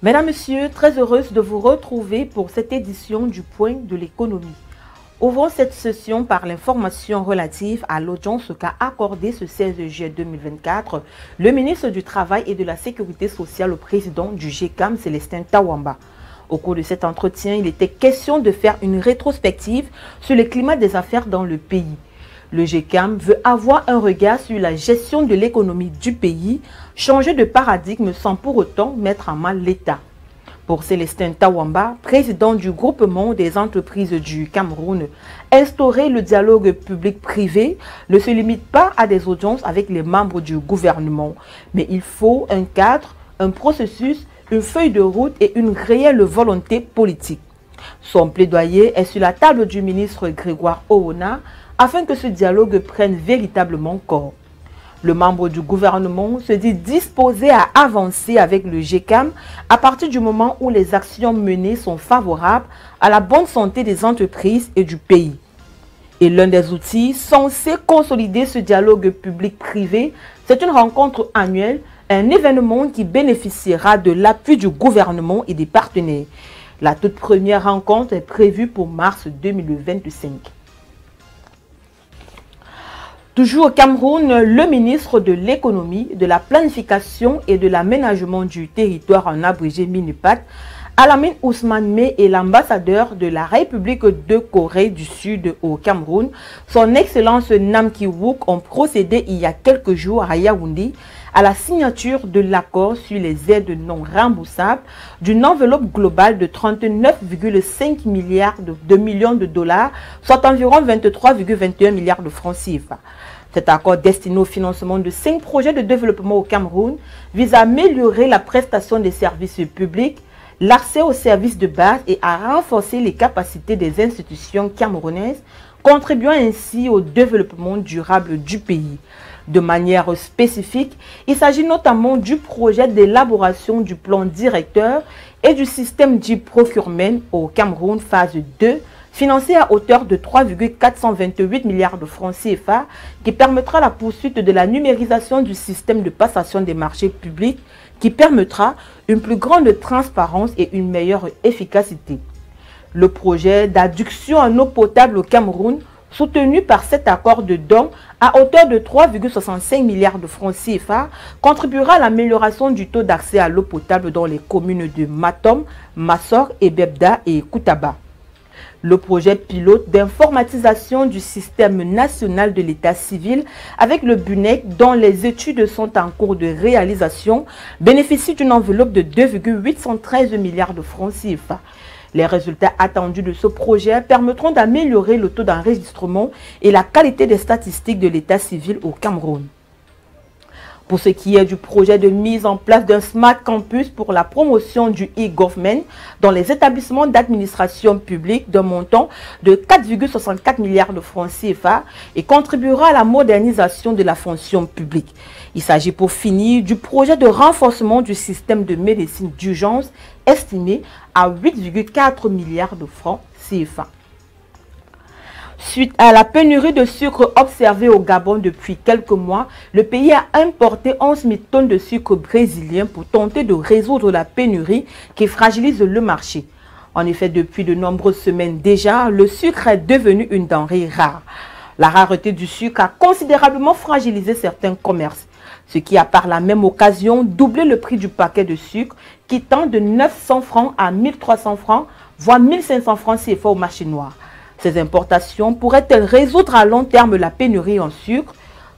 Mesdames, Messieurs, très heureuse de vous retrouver pour cette édition du Point de l'économie. Ouvrons cette session par l'information relative à l'audience qu'a accordée ce 16 juillet 2024 le ministre du Travail et de la Sécurité sociale au président du GECAM, Célestin Tawamba. Au cours de cet entretien, il était question de faire une rétrospective sur le climat des affaires dans le pays. Le GECAM veut avoir un regard sur la gestion de l'économie du pays, changer de paradigme sans pour autant mettre en mal l'État. Pour Célestin Tawamba, président du groupement des entreprises du Cameroun, instaurer le dialogue public-privé ne se limite pas à des audiences avec les membres du gouvernement, mais il faut un cadre, un processus, une feuille de route et une réelle volonté politique. Son plaidoyer est sur la table du ministre Grégoire Oona, afin que ce dialogue prenne véritablement corps. Le membre du gouvernement se dit disposé à avancer avec le GECAM à partir du moment où les actions menées sont favorables à la bonne santé des entreprises et du pays. Et l'un des outils censés consolider ce dialogue public-privé, c'est une rencontre annuelle, un événement qui bénéficiera de l'appui du gouvernement et des partenaires. La toute première rencontre est prévue pour mars 2025. Toujours au Cameroun, le ministre de l'économie, de la planification et de l'aménagement du territoire en abrégé MINUPAT, Alamine Ousmane Meh et l'ambassadeur de la République de Corée du Sud au Cameroun, son Excellence Nam Ki-wook, ont procédé il y a quelques jours à Yaoundé à la signature de l'accord sur les aides non remboursables d'une enveloppe globale de 39,5 milliards de dollars, soit environ 23,21 milliards de francs CFA. Cet accord destiné au financement de 5 projets de développement au Cameroun vise à améliorer la prestation des services publics, l'accès aux services de base et à renforcer les capacités des institutions camerounaises, contribuant ainsi au développement durable du pays. De manière spécifique, il s'agit notamment du projet d'élaboration du plan directeur et du système dit procurement au Cameroun phase 2, financé à hauteur de 3,428 milliards de francs CFA, qui permettra la poursuite de la numérisation du système de passation des marchés publics, qui permettra une plus grande transparence et une meilleure efficacité. Le projet d'adduction en eau potable au Cameroun, soutenu par cet accord de don à hauteur de 3,65 milliards de francs CFA, contribuera à l'amélioration du taux d'accès à l'eau potable dans les communes de Matom, Massor, Ebebda et Koutaba. Le projet pilote d'informatisation du système national de l'état civil avec le BUNEC, dont les études sont en cours de réalisation, bénéficie d'une enveloppe de 2,813 milliards de francs CFA. Les résultats attendus de ce projet permettront d'améliorer le taux d'enregistrement et la qualité des statistiques de l'état civil au Cameroun. Pour ce qui est du projet de mise en place d'un Smart Campus pour la promotion du e-government dans les établissements d'administration publique d'un montant de 4,64 milliards de francs CFA et contribuera à la modernisation de la fonction publique. Il s'agit pour finir du projet de renforcement du système de médecine d'urgence estimé à 8,4 milliards de francs CFA. Suite à la pénurie de sucre observée au Gabon depuis quelques mois, le pays a importé 11 000 tonnes de sucre brésilien pour tenter de résoudre la pénurie qui fragilise le marché. En effet, depuis de nombreuses semaines déjà, le sucre est devenu une denrée rare. La rareté du sucre a considérablement fragilisé certains commerces, ce qui a par la même occasion doublé le prix du paquet de sucre, quittant de 900 francs à 1300 francs, voire 1500 francs CFA au marché noir. Ces importations pourraient-elles résoudre à long terme la pénurie en sucre?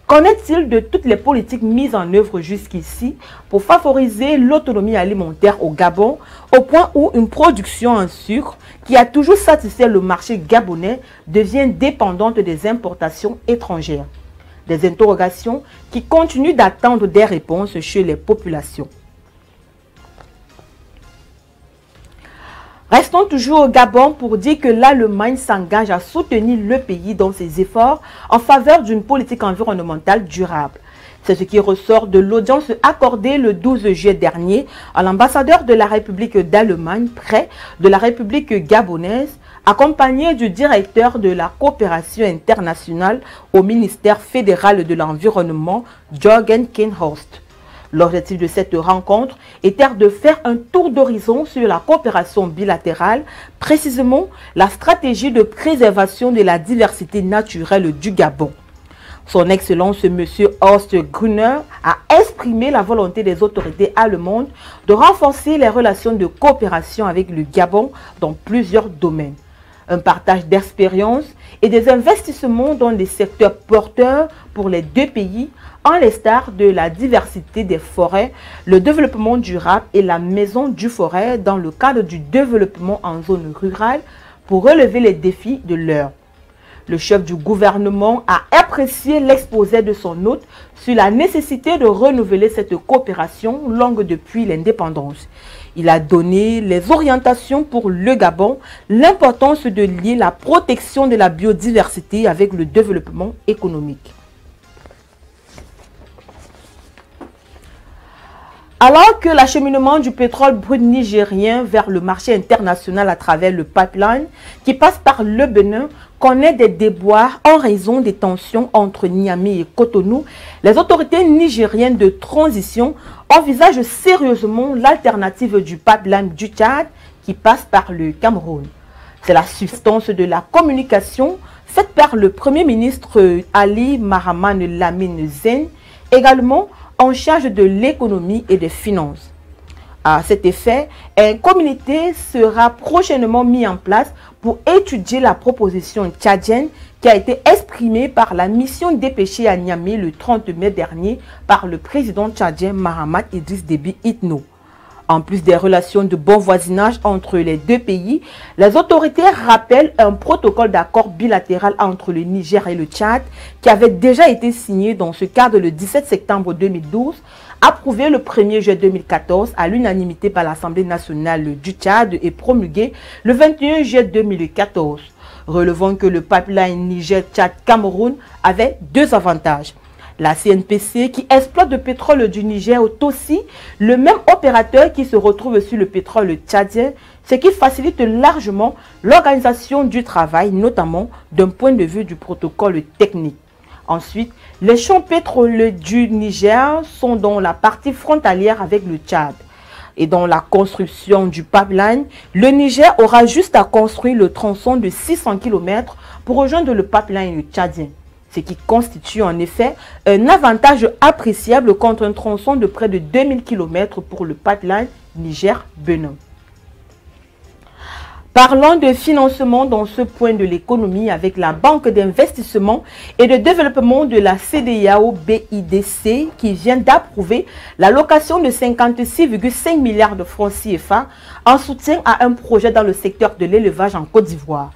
Qu'en est-il de toutes les politiques mises en œuvre jusqu'ici pour favoriser l'autonomie alimentaire au Gabon, au point où une production en sucre qui a toujours satisfait le marché gabonais devient dépendante des importations étrangères? Des interrogations qui continuent d'attendre des réponses chez les populations. Restons toujours au Gabon pour dire que l'Allemagne s'engage à soutenir le pays dans ses efforts en faveur d'une politique environnementale durable. C'est ce qui ressort de l'audience accordée le 12 juillet dernier à l'ambassadeur de la République d'Allemagne près de la République gabonaise, accompagné du directeur de la coopération internationale au ministère fédéral de l'environnement, Jürgen Kinhorst. L'objectif de cette rencontre était de faire un tour d'horizon sur la coopération bilatérale, précisément la stratégie de préservation de la diversité naturelle du Gabon. Son Excellence M. Horst Grüner a exprimé la volonté des autorités allemandes de renforcer les relations de coopération avec le Gabon dans plusieurs domaines. Un partage d'expériences et des investissements dans des secteurs porteurs pour les deux pays, en l'instar de la diversité des forêts, le développement durable et la maison du forêt dans le cadre du développement en zone rurale pour relever les défis de l'heure. Le chef du gouvernement a apprécié l'exposé de son hôte sur la nécessité de renouveler cette coopération longue depuis l'indépendance. Il a donné les orientations pour le Gabon, l'importance de lier la protection de la biodiversité avec le développement économique. Alors que l'acheminement du pétrole brut nigérien vers le marché international à travers le pipeline qui passe par le Bénin connaît des déboires en raison des tensions entre Niamey et Cotonou, les autorités nigériennes de transition envisagent sérieusement l'alternative du pipeline du Tchad qui passe par le Cameroun. C'est la substance de la communication faite par le Premier ministre Ali Mahaman Lamine Zen, également en charge de l'économie et des finances. À cet effet, un comité sera prochainement mis en place pour étudier la proposition tchadienne qui a été exprimée par la mission dépêchée à Niamey le 30 mai dernier par le président tchadien Mahamat Idriss Déby Itno. En plus des relations de bon voisinage entre les deux pays, les autorités rappellent un protocole d'accord bilatéral entre le Niger et le Tchad qui avait déjà été signé dans ce cadre le 17 septembre 2012, approuvé le 1er juillet 2014 à l'unanimité par l'Assemblée nationale du Tchad et promulgué le 21 juillet 2014. Relevant que le pipeline Niger-Tchad-Cameroun avait deux avantages. La CNPC, qui exploite le pétrole du Niger, est aussi le même opérateur qui se retrouve sur le pétrole tchadien, ce qui facilite largement l'organisation du travail, notamment d'un point de vue du protocole technique. Ensuite, les champs pétroliers du Niger sont dans la partie frontalière avec le Tchad. Et dans la construction du pipeline, le Niger aura juste à construire le tronçon de 600 km pour rejoindre le pipeline tchadien. Ce qui constitue en effet un avantage appréciable contre un tronçon de près de 2000 km pour le pipeline Niger-Bénin. Parlons de financement dans ce point de l'économie avec la Banque d'investissement et de développement de la CEDEAO BIDC qui vient d'approuver l'allocation de 56,5 milliards de francs CFA en soutien à un projet dans le secteur de l'élevage en Côte d'Ivoire.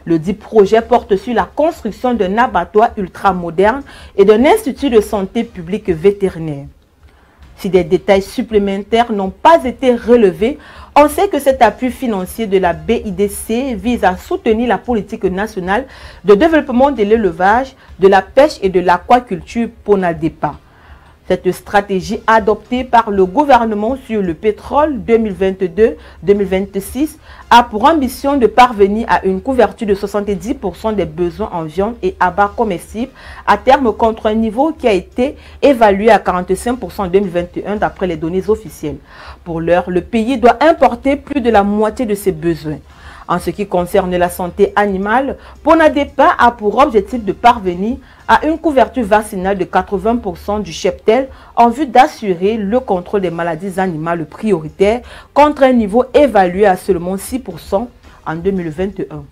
Le dit projet porte sur la construction d'un abattoir ultramoderne et d'un institut de santé publique vétérinaire. Si des détails supplémentaires n'ont pas été relevés, on sait que cet appui financier de la BIDC vise à soutenir la politique nationale de développement de l'élevage, de la pêche et de l'aquaculture PONADEPA. Cette stratégie adoptée par le gouvernement sur le pétrole 2022-2026 a pour ambition de parvenir à une couverture de 70% des besoins en viande et abats comestibles à terme contre un niveau qui a été évalué à 45% en 2021 d'après les données officielles. Pour l'heure, le pays doit importer plus de la moitié de ses besoins. En ce qui concerne la santé animale, PONADEPA a pour objectif de parvenir à une couverture vaccinale de 80% du cheptel en vue d'assurer le contrôle des maladies animales prioritaires contre un niveau évalué à seulement 6% en 2021.